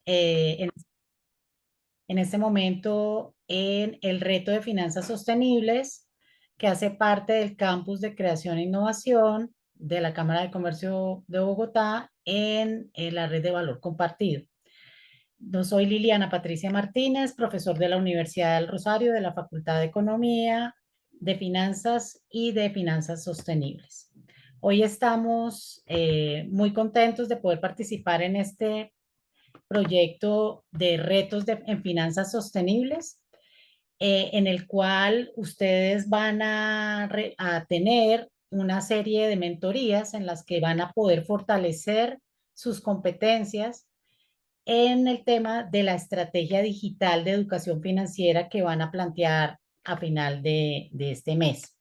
en este momento en el reto de finanzas sostenibles, que hace parte del campus de creación e innovación de la Cámara de Comercio de Bogotá en la red de valor compartido. Yo soy Liliana Patricia Martínez, profesor de la Universidad del Rosario, de la Facultad de Economía, de Finanzas y de Finanzas Sostenibles. Hoy estamos muy contentos de poder participar en este proyecto de retos en finanzas sostenibles, en el cual ustedes van a tener una serie de mentorías en las que van a poder fortalecer sus competencias en el tema de la estrategia digital de educación financiera que van a plantear a final de este mes.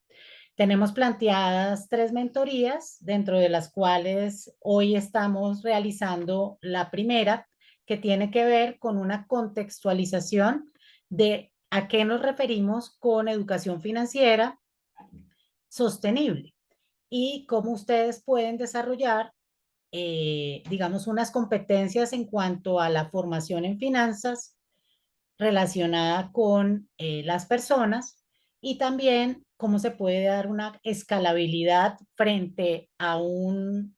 Tenemos planteadas 3 mentorías, dentro de las cuales hoy estamos realizando la primera, que tiene que ver con una contextualización de a qué nos referimos con educación financiera sostenible y cómo ustedes pueden desarrollar, digamos, unas competencias en cuanto a la formación en finanzas relacionada con las personas y también cómo se puede dar una escalabilidad frente a un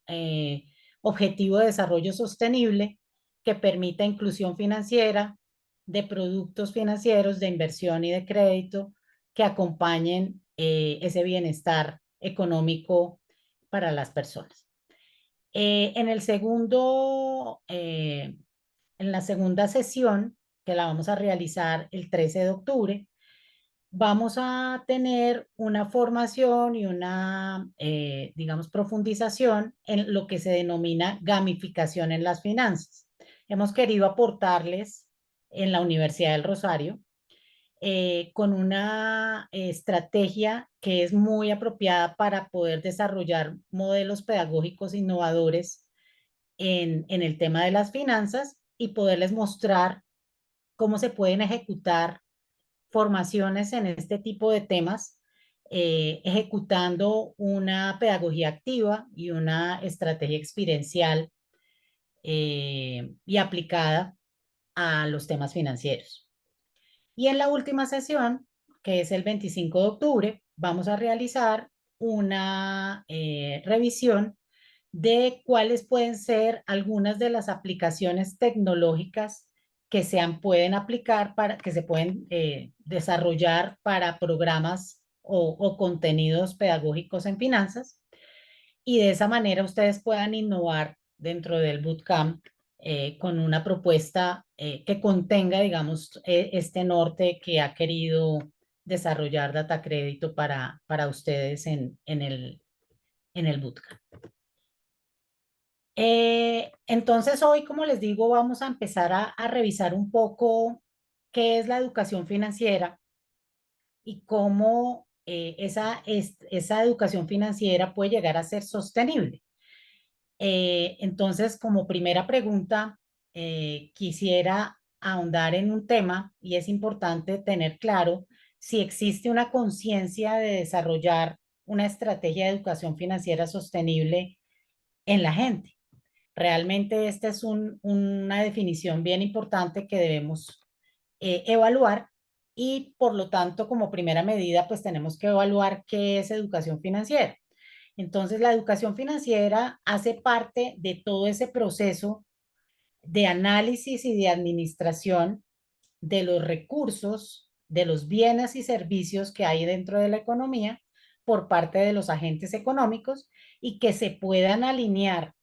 objetivo de desarrollo sostenible que permita inclusión financiera de productos financieros, de inversión y de crédito que acompañen ese bienestar económico para las personas. En el segundo, en la segunda sesión, que la vamos a realizar el 13 de octubre, vamos a tener una formación y una, digamos, profundización en lo que se denomina gamificación en las finanzas. Hemos querido aportarles en la Universidad del Rosario con una estrategia que es muy apropiada para poder desarrollar modelos pedagógicos innovadores en el tema de las finanzas y poderles mostrar cómo se pueden ejecutar formaciones en este tipo de temas, ejecutando una pedagogía activa y una estrategia experiencial y aplicada a los temas financieros. Y en la última sesión, que es el 25 de octubre, vamos a realizar una revisión de cuáles pueden ser algunas de las aplicaciones tecnológicas que pueden aplicar para que se pueden desarrollar para programas o contenidos pedagógicos en finanzas y de esa manera ustedes puedan innovar dentro del bootcamp con una propuesta que contenga, digamos, este norte que ha querido desarrollar Data Crédito para ustedes en el bootcamp. Entonces hoy, como les digo, vamos a empezar a revisar un poco qué es la educación financiera y cómo esa educación financiera puede llegar a ser sostenible. Entonces, como primera pregunta, quisiera ahondar en un tema y es importante tener claro si existe una conciencia de desarrollar una estrategia de educación financiera sostenible en la gente. Realmente esta es una definición bien importante que debemos evaluar y por lo tanto como primera medida pues tenemos que evaluar qué es educación financiera. Entonces la educación financiera hace parte de todo ese proceso de análisis y de administración de los recursos, de los bienes y servicios que hay dentro de la economía por parte de los agentes económicos y que se puedan alinear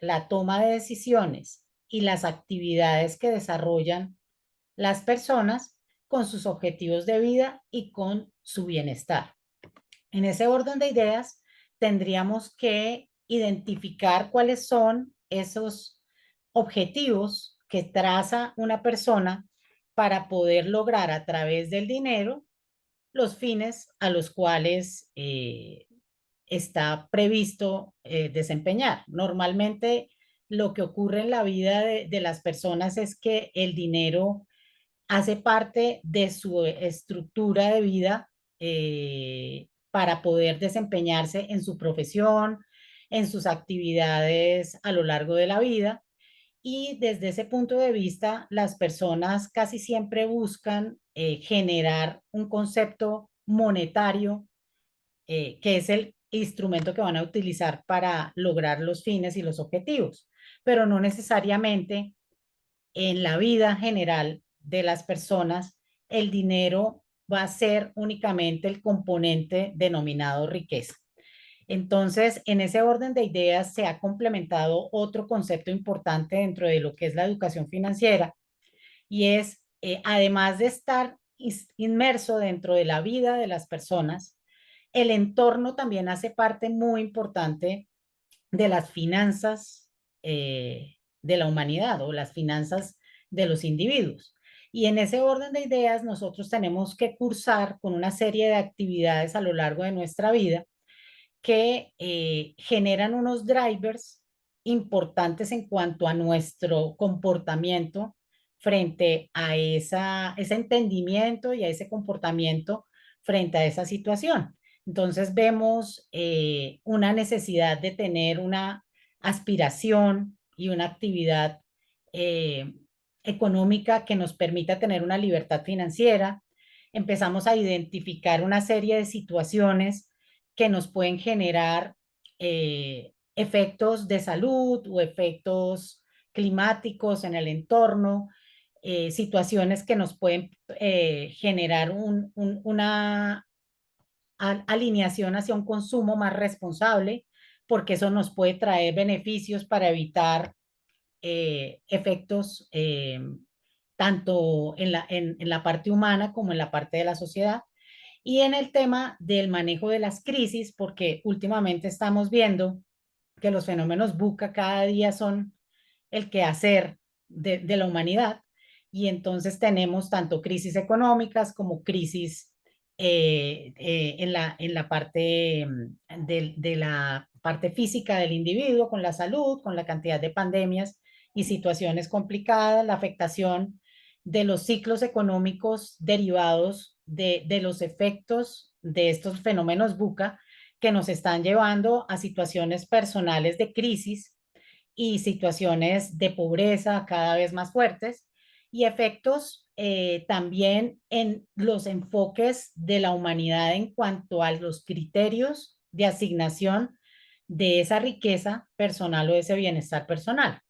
la toma de decisiones y las actividades que desarrollan las personas con sus objetivos de vida y con su bienestar. En ese orden de ideas, tendríamos que identificar cuáles son esos objetivos que traza una persona para poder lograr a través del dinero los fines a los cuales está previsto desempeñar. Normalmente lo que ocurre en la vida de las personas es que el dinero hace parte de su estructura de vida para poder desempeñarse en su profesión, en sus actividades a lo largo de la vida Y desde ese punto de vista, las personas casi siempre buscan generar un concepto monetario, que es el instrumento que van a utilizar para lograr los fines y los objetivos, pero no necesariamente en la vida general de las personas el dinero va a ser únicamente el componente denominado riqueza. Entonces, en ese orden de ideas se ha complementado otro concepto importante dentro de lo que es la educación financiera, y es, además de estar inmerso dentro de la vida de las personas, el entorno también hace parte muy importante de las finanzas de la humanidad o las finanzas de los individuos. Y en ese orden de ideas, nosotros tenemos que cursar con una serie de actividades a lo largo de nuestra vida que generan unos drivers importantes en cuanto a nuestro comportamiento frente a ese entendimiento y a ese comportamiento frente a esa situación. Entonces vemos una necesidad de tener una aspiración y una actividad eh, económica que nos permita tener una libertad financiera. Empezamos a identificar una serie de situaciones que nos pueden generar efectos de salud o efectos climáticos en el entorno, situaciones que nos pueden generar una alineación hacia un consumo más responsable, porque eso nos puede traer beneficios para evitar efectos tanto en la parte humana como en la parte de la sociedad. Y en el tema del manejo de las crisis, porque últimamente estamos viendo que los fenómenos buca cada día son el quehacer de la humanidad, y entonces tenemos tanto crisis económicas como crisis en la parte de la parte física del individuo, con la salud, con la cantidad de pandemias y situaciones complicadas, la afectación de los ciclos económicos derivados de los efectos de estos fenómenos buca que nos están llevando a situaciones personales de crisis y situaciones de pobreza cada vez más fuertes, y efectos también en los enfoques de la humanidad en cuanto a los criterios de asignación de esa riqueza personal o de ese bienestar personal.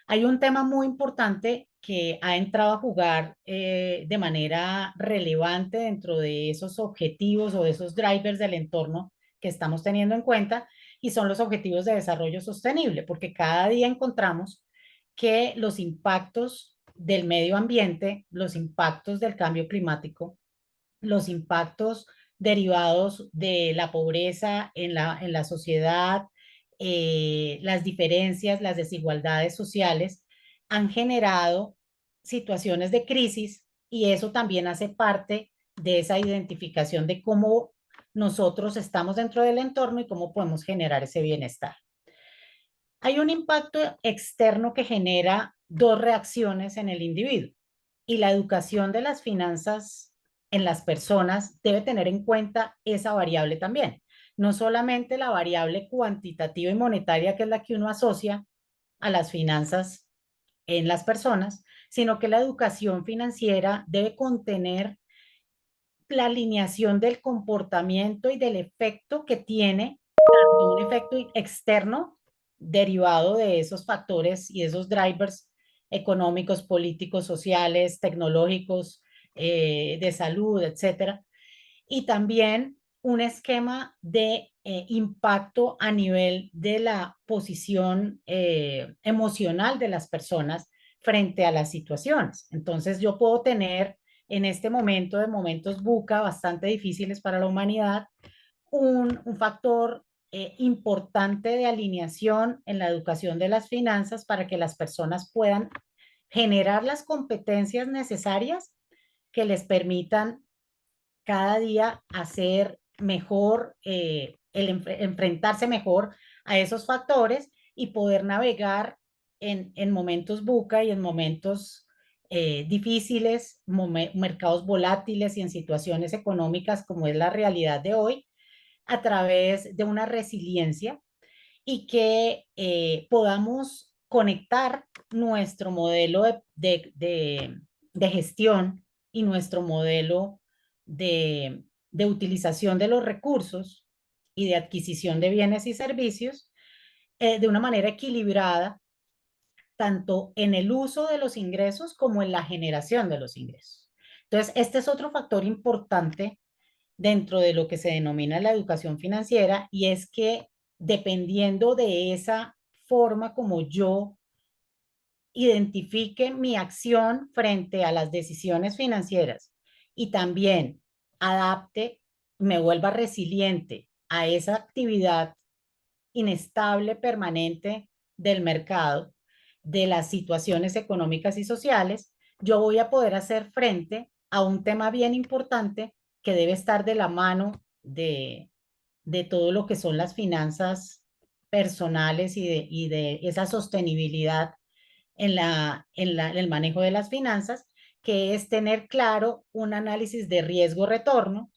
Hay un tema muy importante que ha entrado a jugar de manera relevante dentro de esos objetivos o de esos drivers del entorno que estamos teniendo en cuenta, y son los objetivos de desarrollo sostenible, porque cada día encontramos que los impactos del medio ambiente, los impactos del cambio climático, los impactos derivados de la pobreza en la sociedad, las diferencias, las desigualdades sociales han generado situaciones de crisis, y eso también hace parte de esa identificación de cómo nosotros estamos dentro del entorno y cómo podemos generar ese bienestar. Hay un impacto externo que genera dos reacciones en el individuo, y la educación de las finanzas en las personas debe tener en cuenta esa variable también. No solamente la variable cuantitativa y monetaria, que es la que uno asocia a las finanzas en las personas, sino que la educación financiera debe contener la alineación del comportamiento y del efecto que tiene, tanto un efecto externo derivado de esos factores y esos drivers económicos, políticos, sociales, tecnológicos, de salud, etcétera, y también un esquema de impacto a nivel de la posición emocional de las personas frente a las situaciones. Entonces yo puedo tener en este momento de momentos buca bastante difíciles para la humanidad, un factor importante de alineación en la educación de las finanzas para que las personas puedan generar las competencias necesarias que les permitan cada día hacer mejor, enfrentarse mejor a esos factores y poder navegar en momentos buca y en momentos difíciles, mercados volátiles y en situaciones económicas como es la realidad de hoy, a través de una resiliencia, y que podamos conectar nuestro modelo de gestión y nuestro modelo de utilización de los recursos y de adquisición de bienes y servicios de una manera equilibrada, tanto en el uso de los ingresos como en la generación de los ingresos. Entonces, este es otro factor importante dentro de lo que se denomina la educación financiera, y es que dependiendo de esa forma como yo identifique mi acción frente a las decisiones financieras y también adapte, me vuelva resiliente a esa actividad inestable permanente del mercado, de las situaciones económicas y sociales, yo voy a poder hacer frente a un tema bien importante que debe estar de la mano de todo lo que son las finanzas personales y de esa sostenibilidad en el manejo de las finanzas, que es tener claro un análisis de riesgo-retorno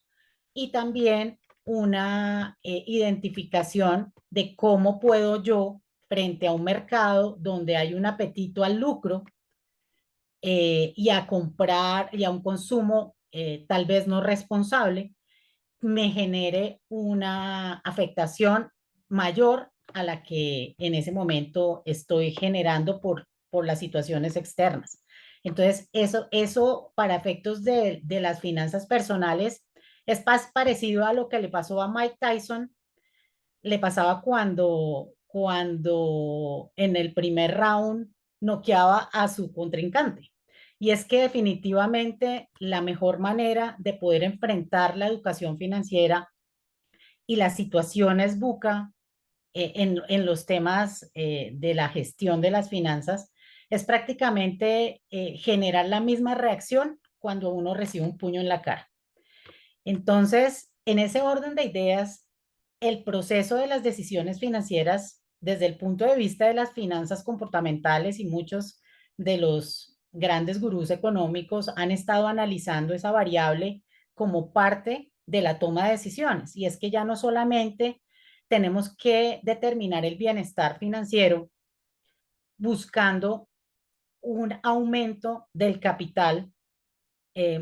y también una identificación de cómo puedo yo, frente a un mercado donde hay un apetito al lucro y a comprar y a un consumo tal vez no responsable, me genere una afectación mayor a la que en ese momento estoy generando por las situaciones externas. Entonces, eso para efectos de las finanzas personales es parecido a lo que le pasó a Mike Tyson, le pasaba cuando en el primer round noqueaba a su contrincante. Y es que definitivamente la mejor manera de poder enfrentar la educación financiera y las situaciones buca en los temas de la gestión de las finanzas es prácticamente generar la misma reacción cuando uno recibe un puño en la cara. Entonces, en ese orden de ideas, el proceso de las decisiones financieras desde el punto de vista de las finanzas comportamentales, y muchos de los grandes gurús económicos han estado analizando esa variable como parte de la toma de decisiones. Y es que ya no solamente tenemos que determinar el bienestar financiero buscando un aumento del capital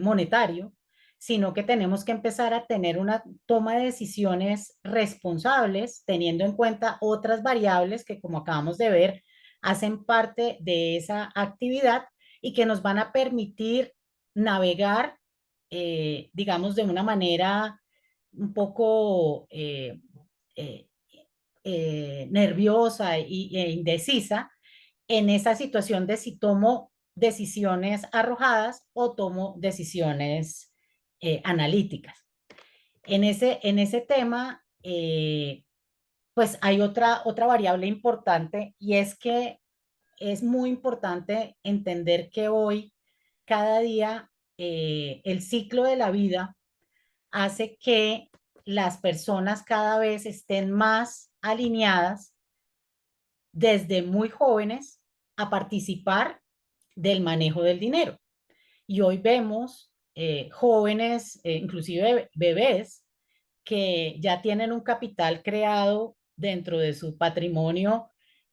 monetario, sino que tenemos que empezar a tener una toma de decisiones responsables, teniendo en cuenta otras variables que, como acabamos de ver, hacen parte de esa actividad y que nos van a permitir navegar, digamos, de una manera un poco eh, nerviosa e indecisa en esa situación de si tomo decisiones arrojadas o tomo decisiones analíticas. En ese tema, pues hay otra variable importante, y es que es muy importante entender que hoy, cada día, el ciclo de la vida hace que las personas cada vez estén más alineadas desde muy jóvenes a participar del manejo del dinero. Y hoy vemos jóvenes, inclusive bebés, que ya tienen un capital creado dentro de su patrimonio,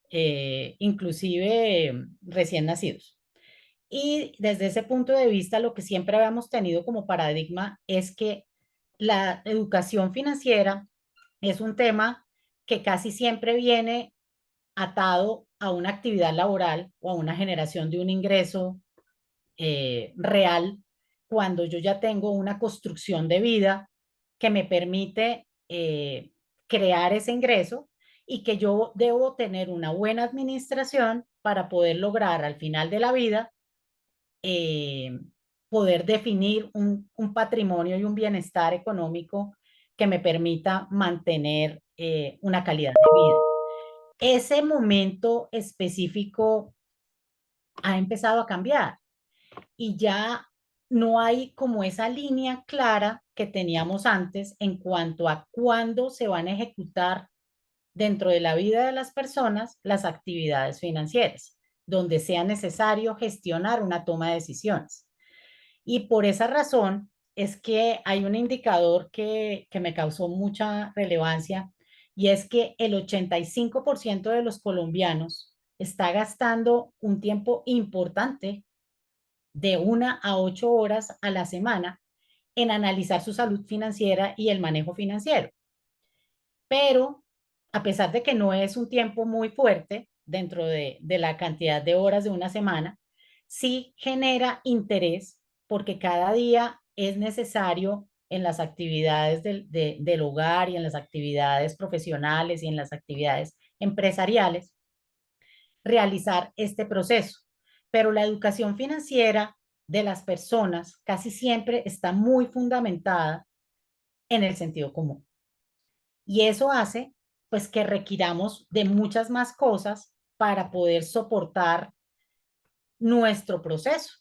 inclusive recién nacidos. Y desde ese punto de vista, lo que siempre habíamos tenido como paradigma es que la educación financiera es un tema que casi siempre viene atado a una actividad laboral o a una generación de un ingreso real, cuando yo ya tengo una construcción de vida que me permite crear ese ingreso, y que yo debo tener una buena administración para poder lograr al final de la vida eh, poder definir un patrimonio y un bienestar económico que me permita mantener una calidad de vida. Ese momento específico ha empezado a cambiar y ya no hay como esa línea clara que teníamos antes en cuanto a cuándo se van a ejecutar dentro de la vida de las personas las actividades financieras, donde sea necesario gestionar una toma de decisiones. Y por esa razón es que hay un indicador que me causó mucha relevancia, y es que el 85% de los colombianos está gastando un tiempo importante de 1 a 8 horas a la semana en analizar su salud financiera y el manejo financiero. Pero a pesar de que no es un tiempo muy fuerte dentro de la cantidad de horas de una semana, sí genera interés porque cada día es necesario en las actividades del hogar y en las actividades profesionales y en las actividades empresariales realizar este proceso. Pero la educación financiera de las personas casi siempre está muy fundamentada en el sentido común. Y eso hace pues que requiramos de muchas más cosas para poder soportar nuestro proceso.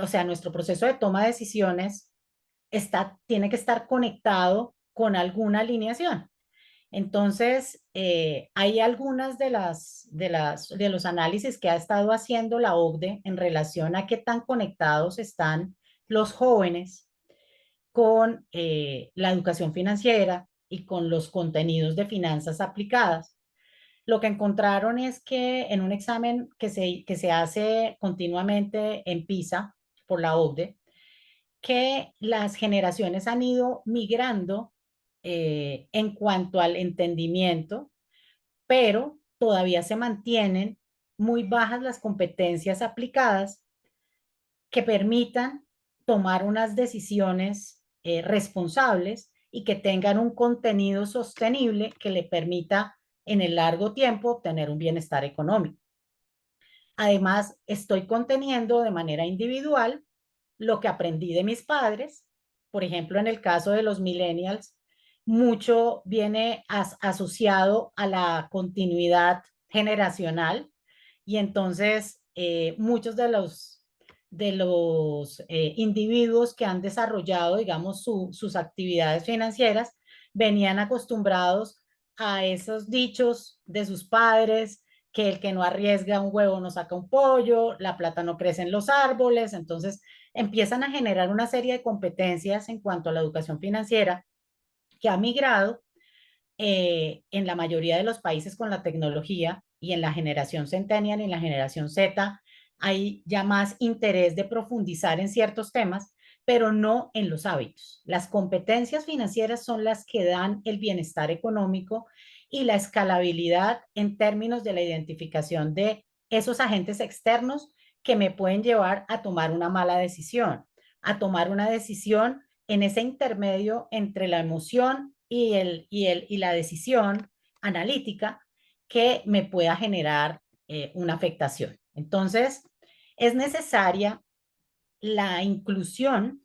O sea, nuestro proceso de toma de decisiones tiene que estar conectado con alguna alineación. Entonces, hay algunas de los análisis que ha estado haciendo la OCDE en relación a qué tan conectados están los jóvenes con la educación financiera y con los contenidos de finanzas aplicadas. Lo que encontraron es que en un examen que se hace continuamente en PISA por la OCDE, que las generaciones han ido migrando en cuanto al entendimiento, pero todavía se mantienen muy bajas las competencias aplicadas que permitan tomar unas decisiones responsables y que tengan un contenido sostenible que le permita en el largo tiempo obtener un bienestar económico. Además, estoy conteniendo de manera individual lo que aprendí de mis padres. Por ejemplo, en el caso de los millennials, mucho viene asociado a la continuidad generacional y entonces muchos de los individuos que han desarrollado, digamos, sus actividades financieras venían acostumbrados a esos dichos de sus padres, que el que no arriesga un huevo no saca un pollo, la plata no crece en los árboles, entonces empiezan a generar una serie de competencias en cuanto a la educación financiera que ha migrado en la mayoría de los países con la tecnología y en la generación centennial y en la generación Z hay ya más interés de profundizar en ciertos temas, pero no en los hábitos. Las competencias financieras son las que dan el bienestar económico y la escalabilidad en términos de la identificación de esos agentes externos que me pueden llevar a tomar una mala decisión, a tomar una decisión en ese intermedio entre la emoción y la decisión analítica que me pueda generar una afectación. Entonces, es necesaria la inclusión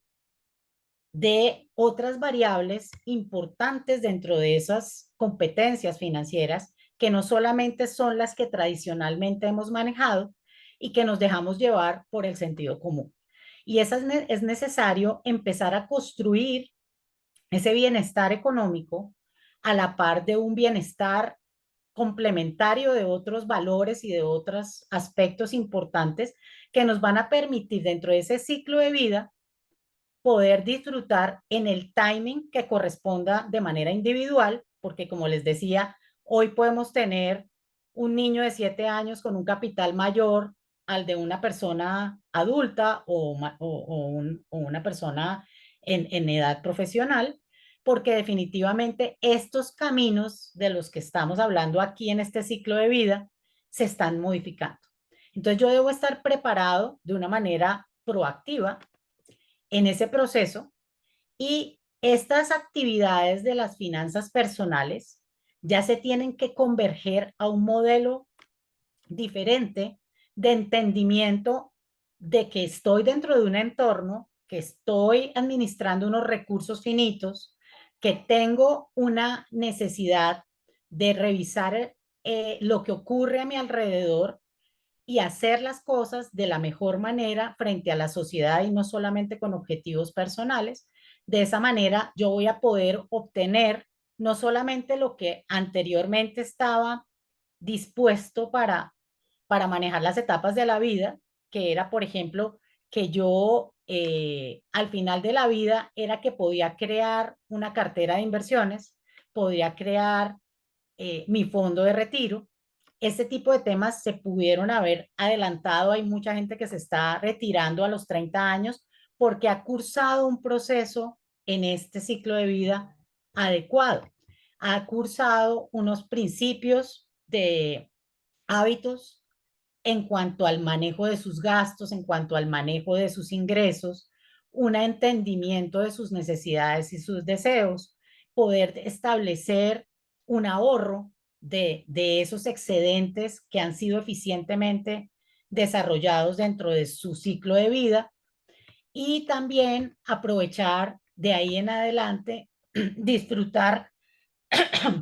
de otras variables importantes dentro de esas competencias financieras que no solamente son las que tradicionalmente hemos manejado y que nos dejamos llevar por el sentido común. Y es necesario empezar a construir ese bienestar económico a la par de un bienestar complementario de otros valores y de otros aspectos importantes que nos van a permitir dentro de ese ciclo de vida poder disfrutar en el timing que corresponda de manera individual, porque como les decía, hoy podemos tener un niño de 7 años con un capital mayor al de una persona adulta o una persona en edad profesional, porque definitivamente estos caminos de los que estamos hablando aquí en este ciclo de vida se están modificando. Entonces yo debo estar preparado de una manera proactiva en ese proceso y estas actividades de las finanzas personales ya se tienen que converger a un modelo diferente de entendimiento de que estoy dentro de un entorno, que estoy administrando unos recursos finitos, que tengo una necesidad de revisar lo que ocurre a mi alrededor y hacer las cosas de la mejor manera frente a la sociedad y no solamente con objetivos personales. De esa manera yo voy a poder obtener no solamente lo que anteriormente estaba dispuesto para manejar las etapas de la vida, que era, por ejemplo, que yo al final de la vida era que podía crear una cartera de inversiones, podía crear mi fondo de retiro, este tipo de temas se pudieron haber adelantado. Hay mucha gente que se está retirando a los 30 años porque ha cursado un proceso en este ciclo de vida adecuado. Ha cursado unos principios de hábitos en cuanto al manejo de sus gastos, en cuanto al manejo de sus ingresos, un entendimiento de sus necesidades y sus deseos, poder establecer un ahorro de esos excedentes que han sido eficientemente desarrollados dentro de su ciclo de vida y también aprovechar de ahí en adelante, disfrutar,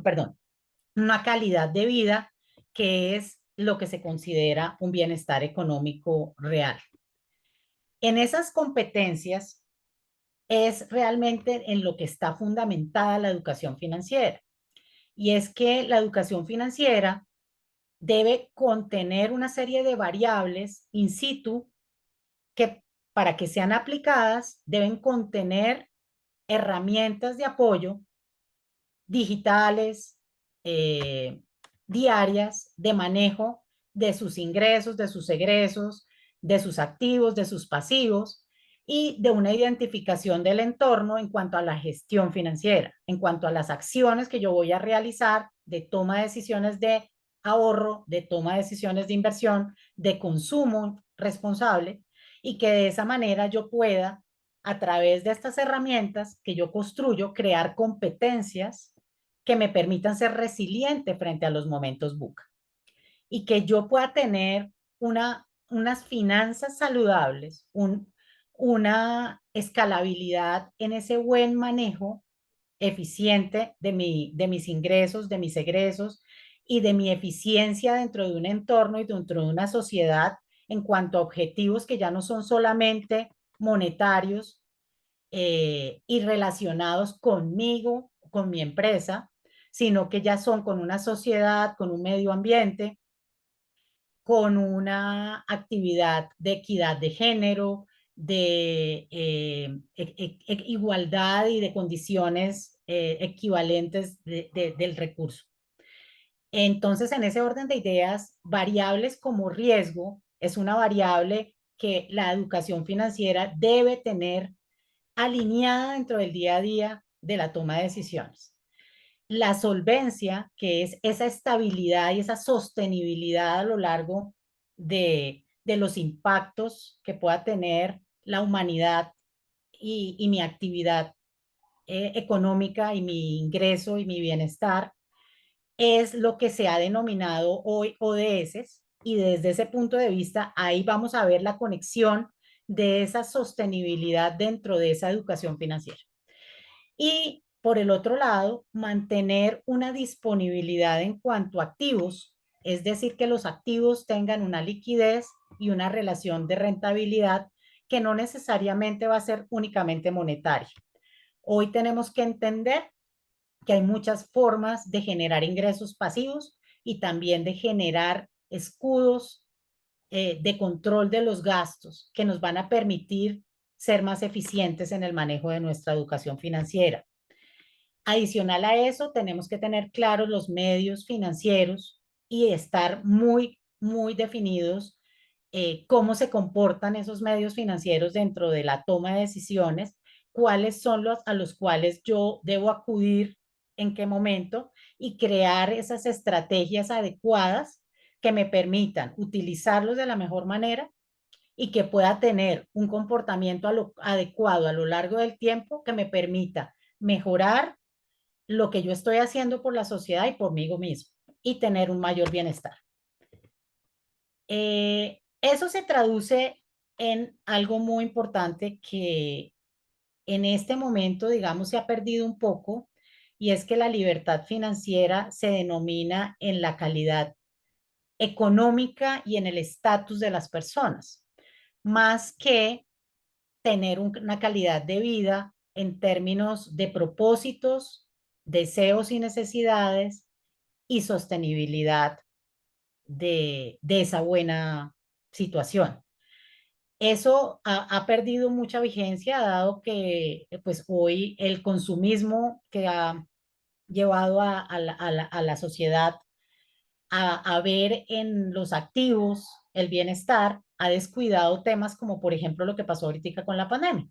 perdón, una calidad de vida que es lo que se considera un bienestar económico real. En esas competencias es realmente en lo que está fundamentada la educación financiera. Y es que la educación financiera debe contener una serie de variables in situ que para que sean aplicadas deben contener herramientas de apoyo digitales, eh, diarias, de manejo de sus ingresos, de sus egresos, de sus activos, de sus pasivos y de una identificación del entorno en cuanto a la gestión financiera, en cuanto a las acciones que yo voy a realizar de toma de decisiones de ahorro, de toma de decisiones de inversión, de consumo responsable y que de esa manera yo pueda, a través de estas herramientas que yo construyo, crear competencias que me permitan ser resiliente frente a los momentos buca y que yo pueda tener unas finanzas saludables, una escalabilidad en ese buen manejo eficiente de mis ingresos, de mis egresos y de mi eficiencia dentro de un entorno y dentro de una sociedad en cuanto a objetivos que ya no son solamente monetarios y relacionados conmigo, con mi empresa, sino que ya son con una sociedad, con un medio ambiente, con una actividad de equidad de género, de igualdad y de condiciones equivalentes del recurso. Entonces, en ese orden de ideas, variables como riesgo es una variable que la educación financiera debe tener alineada dentro del día a día de la toma de decisiones. La solvencia, que es esa estabilidad y esa sostenibilidad a lo largo de los impactos que pueda tener la humanidad y mi actividad económica y mi ingreso y mi bienestar, es lo que se ha denominado hoy ODS y desde ese punto de vista ahí vamos a ver la conexión de esa sostenibilidad dentro de esa educación financiera. Y por el otro lado, mantener una disponibilidad en cuanto a activos, es decir, que los activos tengan una liquidez y una relación de rentabilidad que no necesariamente va a ser únicamente monetaria. Hoy tenemos que entender que hay muchas formas de generar ingresos pasivos y también de generar escudos de control de los gastos que nos van a permitir ser más eficientes en el manejo de nuestra educación financiera. Adicional a eso, tenemos que tener claros los medios financieros y estar muy definidos cómo se comportan esos medios financieros dentro de la toma de decisiones, cuáles son los a los cuales yo debo acudir, en qué momento, y crear esas estrategias adecuadas que me permitan utilizarlos de la mejor manera y que pueda tener un comportamiento adecuado a lo largo del tiempo que me permita mejorar lo que yo estoy haciendo por la sociedad y por mí mismo y tener un mayor bienestar. Eso se traduce en algo muy importante que en este momento, digamos, se ha perdido un poco y es que la libertad financiera se denomina en la calidad económica y en el estatus de las personas, más que tener una calidad de vida en términos de propósitos, deseos y necesidades y sostenibilidad de esa buena situación. Eso ha perdido mucha vigencia, dado que pues hoy el consumismo que ha llevado a la sociedad a ver en los activos el bienestar, ha descuidado temas como por ejemplo lo que pasó ahorita con la pandemia.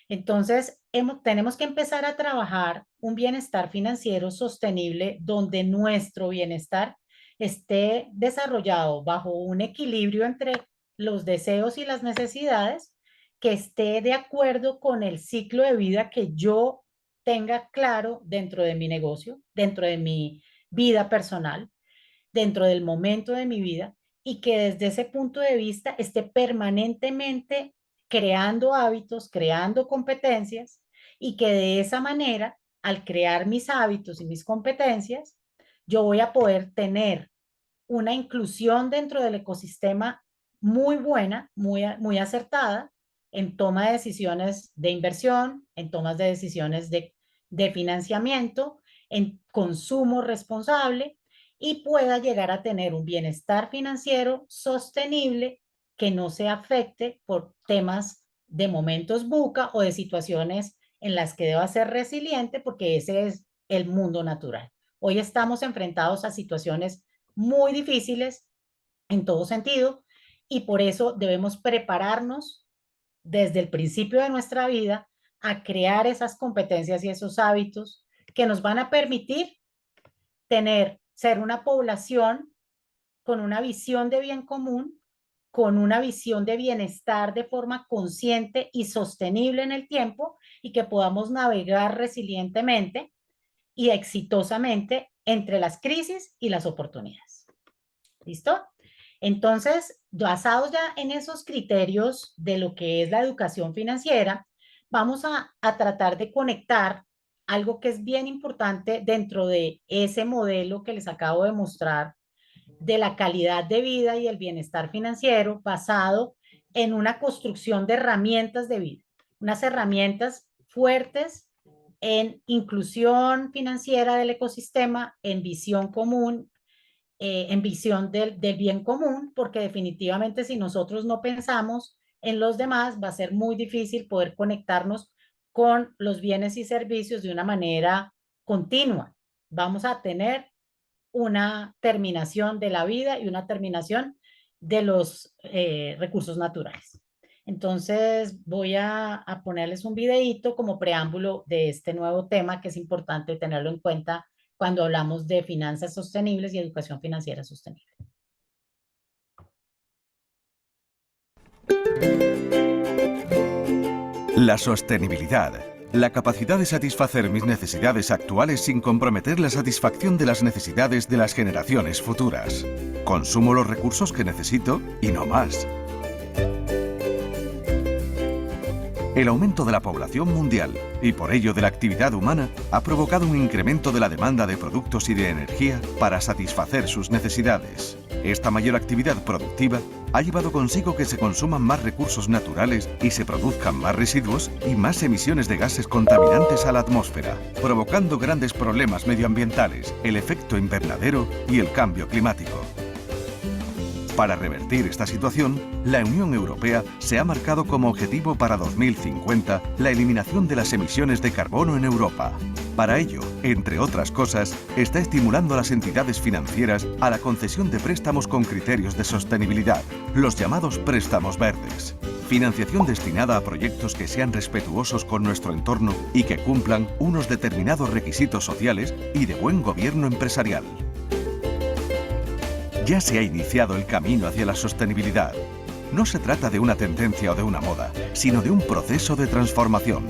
Entonces, tenemos que empezar a trabajar un bienestar financiero sostenible donde nuestro bienestar esté desarrollado bajo un equilibrio entre los deseos y las necesidades, que esté de acuerdo con el ciclo de vida que yo tenga claro dentro de mi negocio, dentro de mi vida personal, dentro del momento de mi vida, y que desde ese punto de vista esté permanentemente creando hábitos, creando competencias, y que de esa manera, al crear mis hábitos y mis competencias, yo voy a poder tener una inclusión dentro del ecosistema muy buena, muy acertada en toma de decisiones de inversión, en tomas de decisiones de financiamiento, en consumo responsable, y pueda llegar a tener un bienestar financiero sostenible que no se afecte por temas de momentos buca o de situaciones en las que deba ser resiliente, porque ese es el mundo natural. Hoy estamos enfrentados a situaciones muy difíciles en todo sentido, y por eso debemos prepararnos desde el principio de nuestra vida a crear esas competencias y esos hábitos que nos van a permitir ser una población con una visión de bien común, con una visión de bienestar de forma consciente y sostenible en el tiempo, y que podamos navegar resilientemente y exitosamente entre las crisis y las oportunidades. ¿Listo? Entonces, basados ya en esos criterios de lo que es la educación financiera, vamos a tratar de conectar algo que es bien importante dentro de ese modelo que les acabo de mostrar, de la calidad de vida y el bienestar financiero, basado en una construcción de herramientas de vida, unas herramientas fuertes en inclusión financiera del ecosistema, en visión común, en visión del bien común, porque definitivamente si nosotros no pensamos en los demás, va a ser muy difícil poder conectarnos con los bienes y servicios de una manera continua. Vamos a tener una terminación de la vida y una terminación de los recursos naturales. Entonces voy a ponerles un videíto como preámbulo de este nuevo tema, que es importante tenerlo en cuenta cuando hablamos de finanzas sostenibles y educación financiera sostenible. La sostenibilidad. La capacidad de satisfacer mis necesidades actuales sin comprometer la satisfacción de las necesidades de las generaciones futuras. Consumo los recursos que necesito y no más. El aumento de la población mundial y por ello de la actividad humana ha provocado un incremento de la demanda de productos y de energía para satisfacer sus necesidades. Esta mayor actividad productiva ha llevado consigo que se consuman más recursos naturales y se produzcan más residuos y más emisiones de gases contaminantes a la atmósfera, provocando grandes problemas medioambientales, el efecto invernadero y el cambio climático. Para revertir esta situación, la Unión Europea se ha marcado como objetivo para 2050 la eliminación de las emisiones de carbono en Europa. Para ello, entre otras cosas, está estimulando a las entidades financieras a la concesión de préstamos con criterios de sostenibilidad, los llamados préstamos verdes. Financiación destinada a proyectos que sean respetuosos con nuestro entorno y que cumplan unos determinados requisitos sociales y de buen gobierno empresarial. Ya se ha iniciado el camino hacia la sostenibilidad. No se trata de una tendencia o de una moda, sino de un proceso de transformación.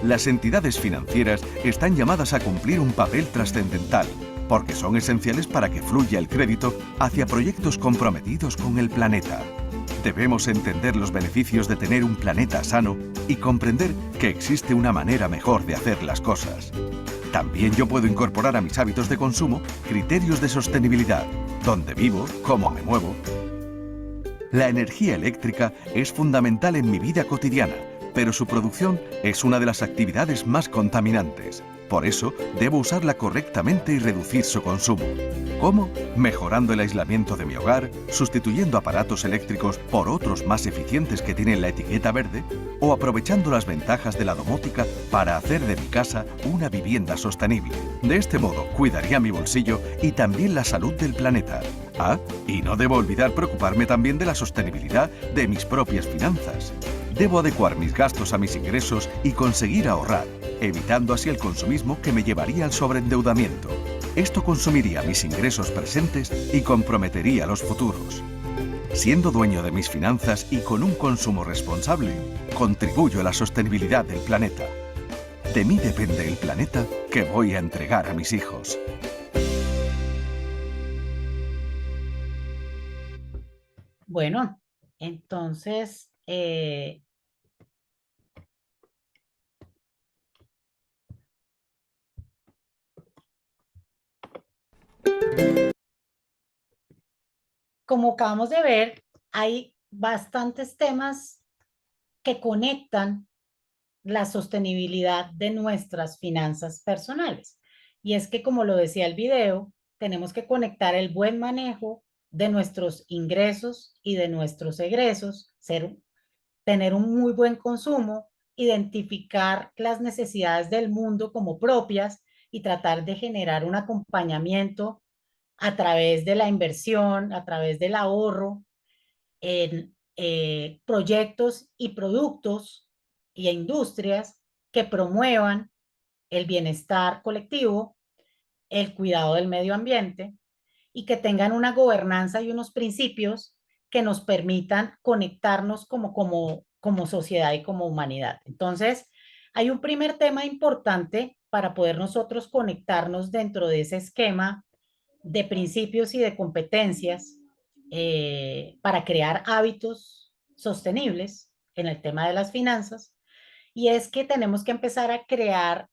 Las entidades financieras están llamadas a cumplir un papel trascendental, porque son esenciales para que fluya el crédito hacia proyectos comprometidos con el planeta. Debemos entender los beneficios de tener un planeta sano y comprender que existe una manera mejor de hacer las cosas. También yo puedo incorporar a mis hábitos de consumo criterios de sostenibilidad, dónde vivo, cómo me muevo. La energía eléctrica es fundamental en mi vida cotidiana, pero su producción es una de las actividades más contaminantes. Por eso, debo usarla correctamente y reducir su consumo. ¿Cómo? Mejorando el aislamiento de mi hogar, sustituyendo aparatos eléctricos por otros más eficientes que tienen la etiqueta verde, o aprovechando las ventajas de la domótica para hacer de mi casa una vivienda sostenible. De este modo, cuidaría mi bolsillo y también la salud del planeta. Ah, y no debo olvidar preocuparme también de la sostenibilidad de mis propias finanzas. Debo adecuar mis gastos a mis ingresos y conseguir ahorrar, evitando así el consumismo que me llevaría al sobreendeudamiento. Esto consumiría mis ingresos presentes y comprometería los futuros. Siendo dueño de mis finanzas y con un consumo responsable, contribuyo a la sostenibilidad del planeta. De mí depende el planeta que voy a entregar a mis hijos. Bueno, entonces, como acabamos de ver, hay bastantes temas que conectan la sostenibilidad de nuestras finanzas personales. Y es que, como lo decía el video, tenemos que conectar el buen manejo de nuestros ingresos y de nuestros egresos, tener un muy buen consumo, identificar las necesidades del mundo como propias y tratar de generar un acompañamiento a través de la inversión, a través del ahorro en proyectos y productos y industrias que promuevan el bienestar colectivo, el cuidado del medio ambiente y que tengan una gobernanza y unos principios que nos permitan conectarnos como sociedad y como humanidad. Entonces, hay un primer tema importante para poder nosotros conectarnos dentro de ese esquema de principios y de competencias para crear hábitos sostenibles en el tema de las finanzas, y es que tenemos que empezar a crear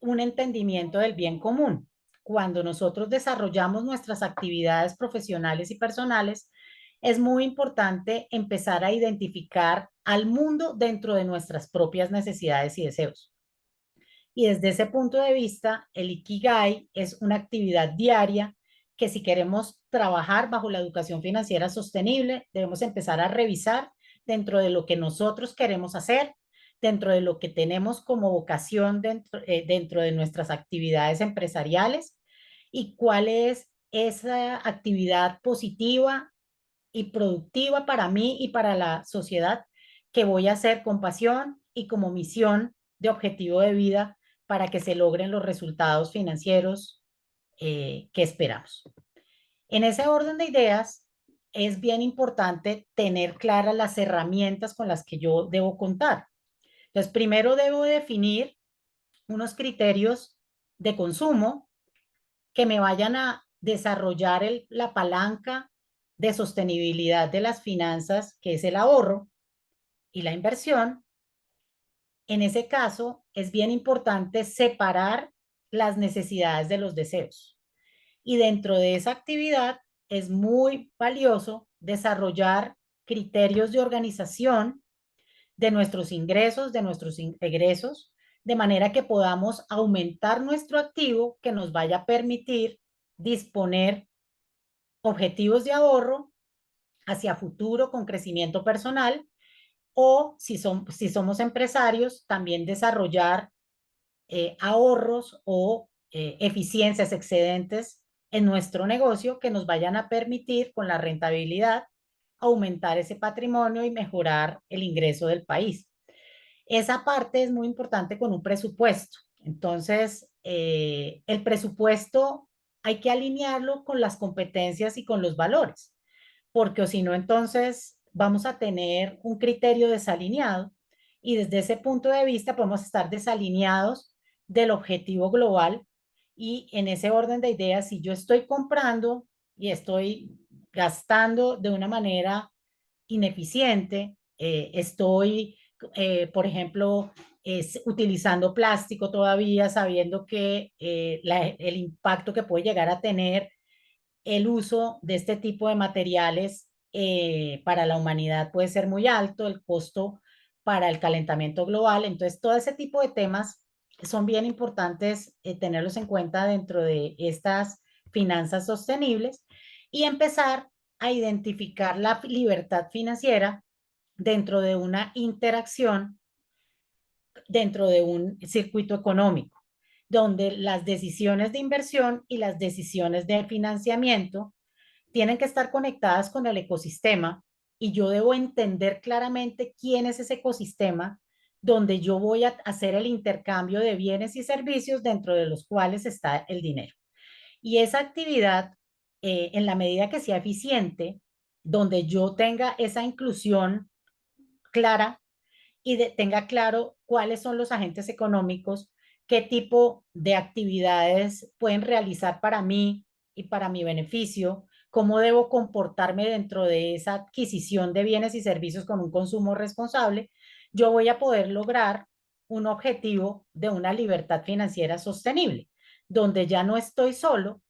un entendimiento del bien común. Cuando nosotros desarrollamos nuestras actividades profesionales y personales, es muy importante empezar a identificar al mundo dentro de nuestras propias necesidades y deseos. Y desde ese punto de vista, el Ikigai es una actividad diaria que, si queremos trabajar bajo la educación financiera sostenible, debemos empezar a revisar dentro de lo que nosotros queremos hacer, dentro de lo que tenemos como vocación dentro de nuestras actividades empresariales, y cuál es esa actividad positiva y productiva para mí y para la sociedad que voy a hacer con pasión y como misión de objetivo de vida para que se logren los resultados financieros que esperamos. En ese orden de ideas, es bien importante tener claras las herramientas con las que yo debo contar. Entonces, primero debo definir unos criterios de consumo que me vayan a desarrollar la palanca de sostenibilidad de las finanzas, que es el ahorro y la inversión. En ese caso, es bien importante separar las necesidades de los deseos. Y dentro de esa actividad es muy valioso desarrollar criterios de organización de nuestros ingresos, de nuestros egresos, de manera que podamos aumentar nuestro activo que nos vaya a permitir disponer objetivos de ahorro hacia futuro con crecimiento personal, o si somos empresarios, también desarrollar ahorros o eficiencias excedentes en nuestro negocio que nos vayan a permitir con la rentabilidad aumentar ese patrimonio y mejorar el ingreso del país. Esa parte es muy importante con un presupuesto. Entonces, el presupuesto hay que alinearlo con las competencias y con los valores, porque o si no, entonces vamos a tener un criterio desalineado, y desde ese punto de vista podemos estar desalineados del objetivo global. Y en ese orden de ideas, si yo estoy comprando y estoy gastando de una manera ineficiente, estoy, por ejemplo, utilizando plástico todavía, sabiendo que el impacto que puede llegar a tener el uso de este tipo de materiales para la humanidad puede ser muy alto, el costo para el calentamiento global. Entonces, todo ese tipo de temas son bien importantes tenerlos en cuenta dentro de estas finanzas sostenibles y empezar a identificar la libertad financiera dentro de una interacción, dentro de un circuito económico, donde las decisiones de inversión y las decisiones de financiamiento tienen que estar conectadas con el ecosistema y yo debo entender claramente quién es ese ecosistema donde yo voy a hacer el intercambio de bienes y servicios dentro de los cuales está el dinero. Y esa actividad, en la medida que sea eficiente, donde yo tenga esa inclusión clara y tenga claro cuáles son los agentes económicos, qué tipo de actividades pueden realizar para mí y para mi beneficio, cómo debo comportarme dentro de esa adquisición de bienes y servicios con un consumo responsable, yo voy a poder lograr un objetivo de una libertad financiera sostenible, donde ya no estoy solo,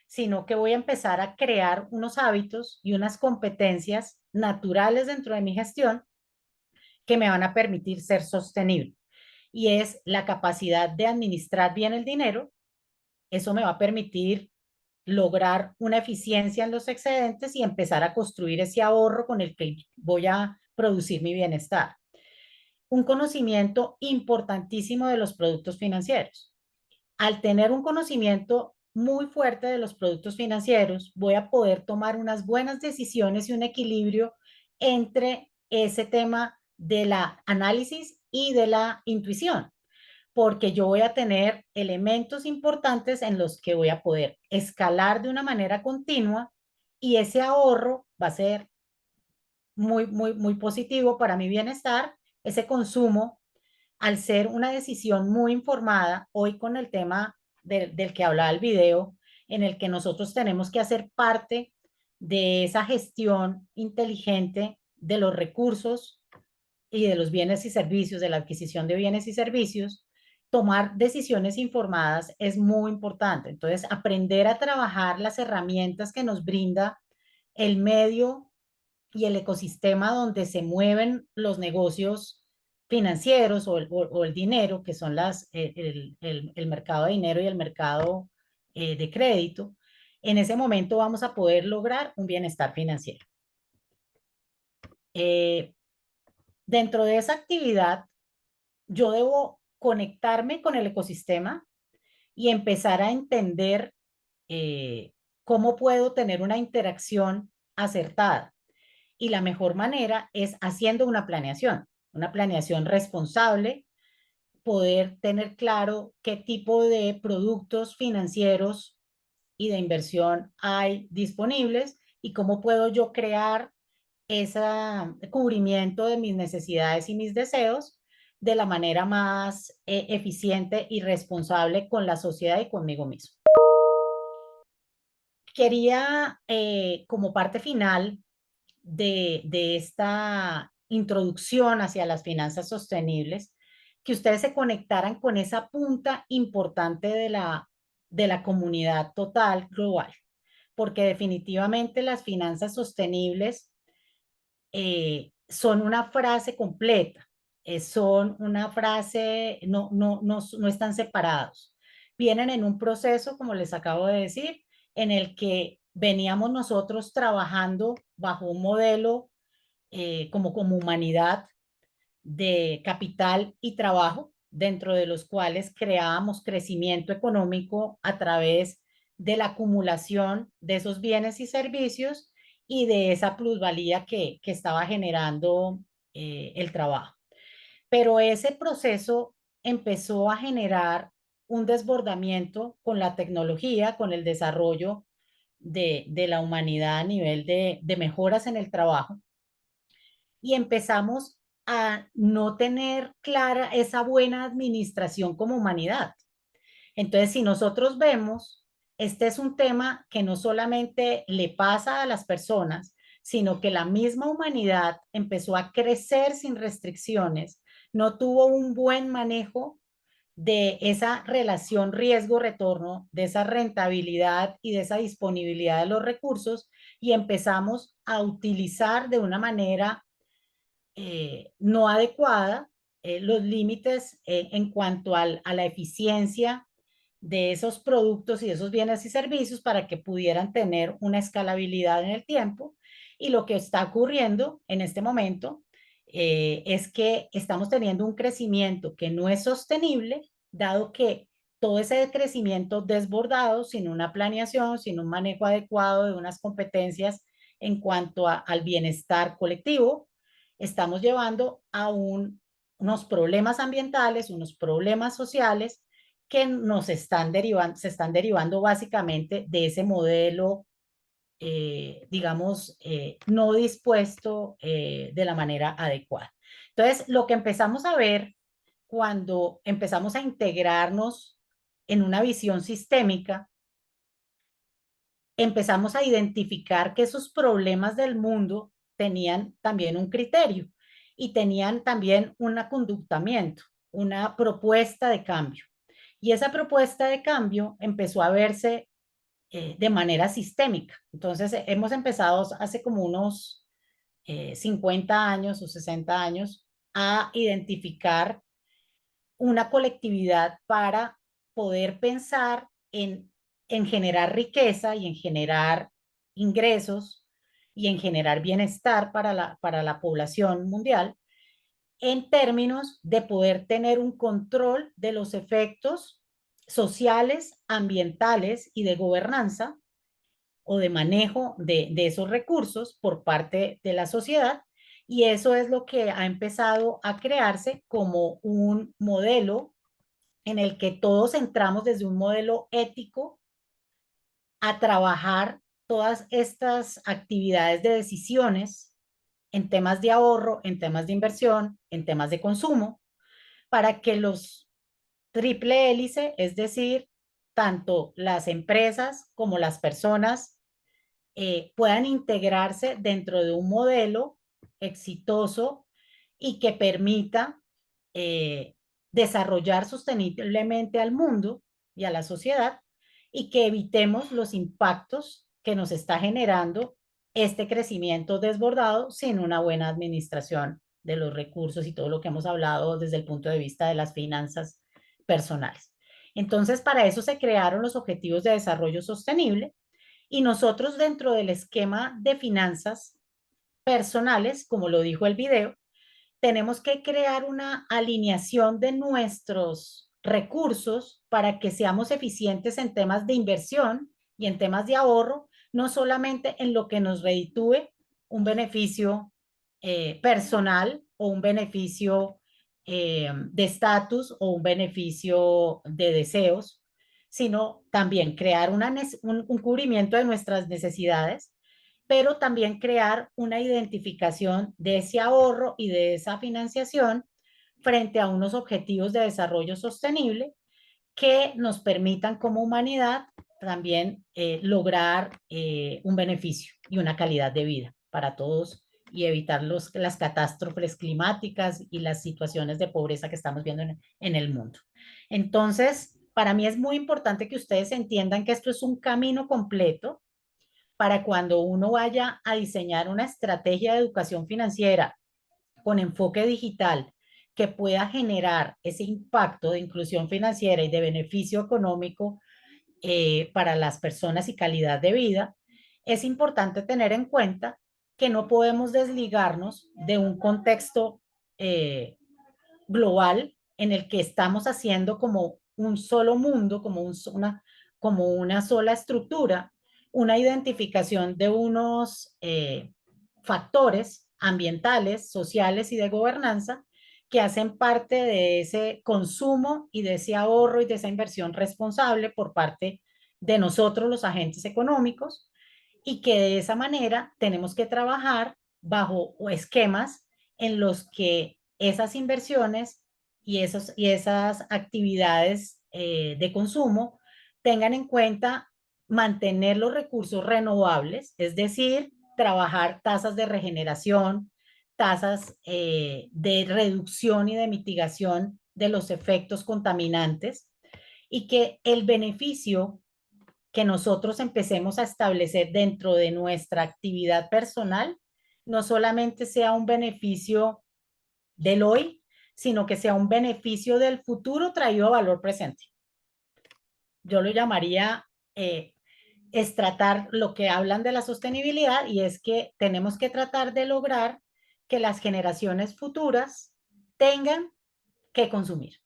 sino que voy a empezar a crear unos hábitos y unas competencias naturales dentro de mi gestión que me van a permitir ser sostenible. Y es la capacidad de administrar bien el dinero. Eso me va a permitir lograr una eficiencia en los excedentes y empezar a construir ese ahorro con el que voy a producir mi bienestar. Un conocimiento importantísimo de los productos financieros. Al tener un conocimiento muy fuerte de los productos financieros, voy a poder tomar unas buenas decisiones y un equilibrio entre ese tema de la análisis y de la intuición, porque yo voy a tener elementos importantes en los que voy a poder escalar de una manera continua y ese ahorro va a ser muy positivo para mi bienestar, ese consumo al ser una decisión muy informada, hoy con el tema del que hablaba el video, en el que nosotros tenemos que hacer parte de esa gestión inteligente de los recursos y de los bienes y servicios, de la adquisición de bienes y servicios, tomar decisiones informadas es muy importante. Entonces, aprender a trabajar las herramientas que nos brinda el medio y el ecosistema donde se mueven los negocios financieros o el dinero, que son el mercado de dinero y el mercado de crédito, en ese momento vamos a poder lograr un bienestar financiero. Eh, Dentro de esa actividad, yo debo conectarme con el ecosistema y empezar a entender eh, cómo puedo tener una interacción acertada. Y la mejor manera es haciendo una planeación responsable, poder tener claro qué tipo de productos financieros y de inversión hay disponibles y cómo puedo yo crear ese cubrimiento de mis necesidades y mis deseos de la manera más eficiente y responsable con la sociedad y conmigo mismo. Quería, como parte final de esta introducción hacia las finanzas sostenibles, que ustedes se conectaran con esa punta importante de la comunidad total global, porque definitivamente las finanzas sostenibles son una frase completa, son una frase, no están separados. Vienen en un proceso, como les acabo de decir, en el que veníamos nosotros trabajando bajo un modelo como humanidad de capital y trabajo, dentro de los cuales creábamos crecimiento económico a través de la acumulación de esos bienes y servicios y de esa plusvalía que estaba generando el trabajo. Pero ese proceso empezó a generar un desbordamiento con la tecnología, con el desarrollo de la humanidad a nivel de mejoras en el trabajo y empezamos a no tener clara esa buena administración como humanidad. Entonces, si nosotros vemos, este es un tema que no solamente le pasa a las personas, sino que la misma humanidad empezó a crecer sin restricciones, no tuvo un buen manejo de esa relación riesgo-retorno, de esa rentabilidad y de esa disponibilidad de los recursos y empezamos a utilizar de una manera no adecuada los límites en cuanto a la eficiencia de esos productos y de esos bienes y servicios para que pudieran tener una escalabilidad en el tiempo. Y lo que está ocurriendo en este momento es que estamos teniendo un crecimiento que no es sostenible, dado que todo ese crecimiento desbordado, sin una planeación, sin un manejo adecuado de unas competencias en cuanto al bienestar colectivo, estamos llevando a unos problemas ambientales, unos problemas sociales que nos están derivando, se están derivando básicamente de ese modelo, digamos, no dispuesto de la manera adecuada. Entonces, lo que empezamos a ver cuando empezamos a integrarnos en una visión sistémica, empezamos a identificar que esos problemas del mundo tenían también un criterio y tenían también un conductamiento, una propuesta de cambio. Y esa propuesta de cambio empezó a verse de manera sistémica. Entonces, hemos empezado hace como unos 50 años o 60 años a identificar una colectividad para poder pensar en generar riqueza y en generar ingresos y en generar bienestar para la población mundial en términos de poder tener un control de los efectos sociales, ambientales y de gobernanza o de manejo de esos recursos por parte de la sociedad. Y eso es lo que ha empezado a crearse como un modelo en el que todos entramos desde un modelo ético a trabajar todas estas actividades de decisiones en temas de ahorro, en temas de inversión, en temas de consumo, para que los triple hélice, es decir, tanto las empresas como las personas puedan integrarse dentro de un modelo exitoso y que permita eh, desarrollar sosteniblemente al mundo y a la sociedad y que evitemos los impactos que nos está generando este crecimiento desbordado sin una buena administración de los recursos y todo lo que hemos hablado desde el punto de vista de las finanzas personales. Entonces, para eso se crearon los Objetivos de Desarrollo Sostenible y nosotros dentro del esquema de finanzas personales, como lo dijo el video, tenemos que crear una alineación de nuestros recursos para que seamos eficientes en temas de inversión y en temas de ahorro, no solamente en lo que nos reditúe un beneficio personal o un beneficio de estatus o un beneficio de deseos, sino también crear un cubrimiento de nuestras necesidades, pero también crear una identificación de ese ahorro y de esa financiación frente a unos objetivos de desarrollo sostenible que nos permitan como humanidad también lograr un beneficio y una calidad de vida para todos y evitar las catástrofes climáticas y las situaciones de pobreza que estamos viendo en el mundo. Entonces, para mí es muy importante que ustedes entiendan que esto es un camino completo para cuando uno vaya a diseñar una estrategia de educación financiera con enfoque digital que pueda generar ese impacto de inclusión financiera y de beneficio económico para las personas y calidad de vida, es importante tener en cuenta que no podemos desligarnos de un contexto global en el que estamos haciendo como un solo mundo, como una sola estructura, una identificación de unos factores ambientales, sociales y de gobernanza que hacen parte de ese consumo y de ese ahorro y de esa inversión responsable por parte de nosotros, los agentes económicos, y que de esa manera tenemos que trabajar bajo esquemas en los que esas inversiones y esas actividades de consumo tengan en cuenta mantener los recursos renovables, es decir, trabajar tasas de regeneración, tasas de reducción y de mitigación de los efectos contaminantes y que el beneficio que nosotros empecemos a establecer dentro de nuestra actividad personal no solamente sea un beneficio del hoy, sino que sea un beneficio del futuro traído a valor presente. Yo lo llamaría es tratar lo que hablan de la sostenibilidad, y es que tenemos que tratar de lograr que las generaciones futuras tengan que consumir,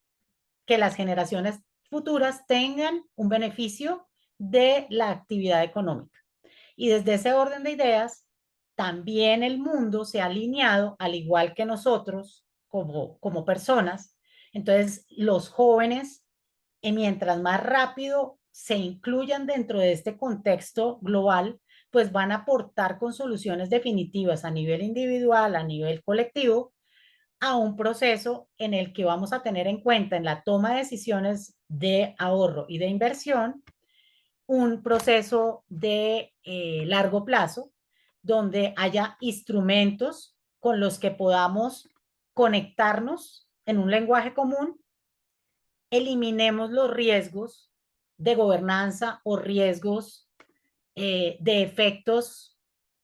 que las generaciones futuras tengan un beneficio de la actividad económica. Y desde ese orden de ideas, también el mundo se ha alineado, al igual que nosotros como personas. Entonces, los jóvenes, mientras más rápido se incluyan dentro de este contexto global, pues van a aportar con soluciones definitivas a nivel individual, a nivel colectivo, a un proceso en el que vamos a tener en cuenta en la toma de decisiones de ahorro y de inversión un proceso de largo plazo, donde haya instrumentos con los que podamos conectarnos en un lenguaje común, eliminemos los riesgos de gobernanza o riesgos de efectos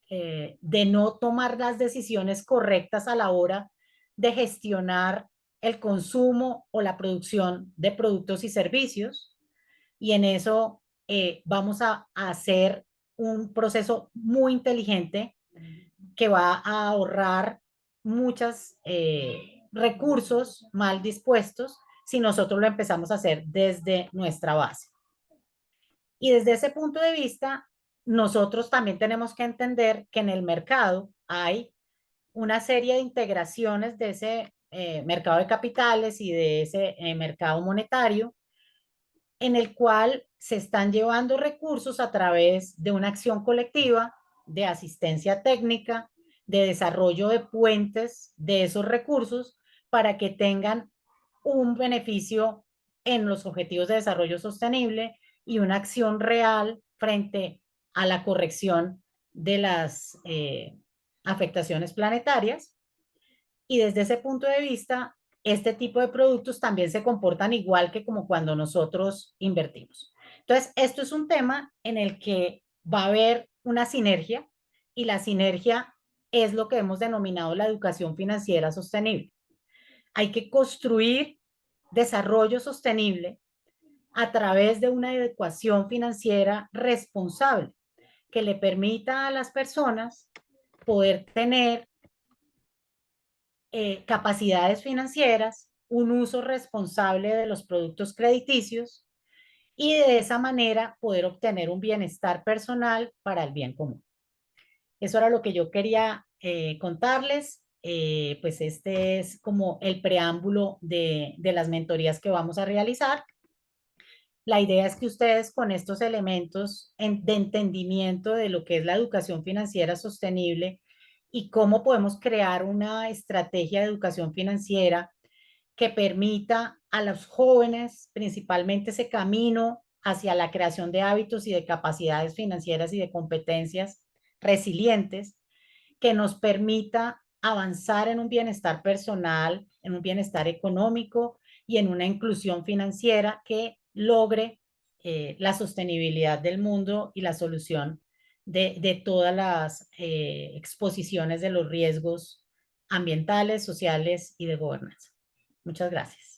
de no tomar las decisiones correctas a la hora de gestionar el consumo o la producción de productos y servicios. Y en eso vamos a hacer un proceso muy inteligente que va a ahorrar muchos recursos mal dispuestos si nosotros lo empezamos a hacer desde nuestra base. Y desde ese punto de vista, nosotros también tenemos que entender que en el mercado hay una serie de integraciones de ese mercado de capitales y de ese mercado monetario, en el cual se están llevando recursos a través de una acción colectiva, de asistencia técnica, de desarrollo de puentes de esos recursos para que tengan un beneficio en los objetivos de desarrollo sostenible y una acción real frente a la corrección de las afectaciones planetarias. Y desde ese punto de vista, este tipo de productos también se comportan igual que como cuando nosotros invertimos. Entonces, esto es un tema en el que va a haber una sinergia, y la sinergia es lo que hemos denominado la educación financiera sostenible. Hay que construir desarrollo sostenible a través de una educación financiera responsable que le permita a las personas poder tener capacidades financieras, un uso responsable de los productos crediticios, y de esa manera poder obtener un bienestar personal para el bien común. Eso era lo que yo quería contarles. Pues este es como el preámbulo de las mentorías que vamos a realizar. La idea es que ustedes, con estos elementos de entendimiento de lo que es la educación financiera sostenible y cómo podemos crear una estrategia de educación financiera que permita a los jóvenes principalmente ese camino hacia la creación de hábitos y de capacidades financieras y de competencias resilientes, que nos permita avanzar en un bienestar personal, en un bienestar económico y en una inclusión financiera que logre la sostenibilidad del mundo y la solución de todas las exposiciones de los riesgos ambientales, sociales y de gobernanza. Muchas gracias.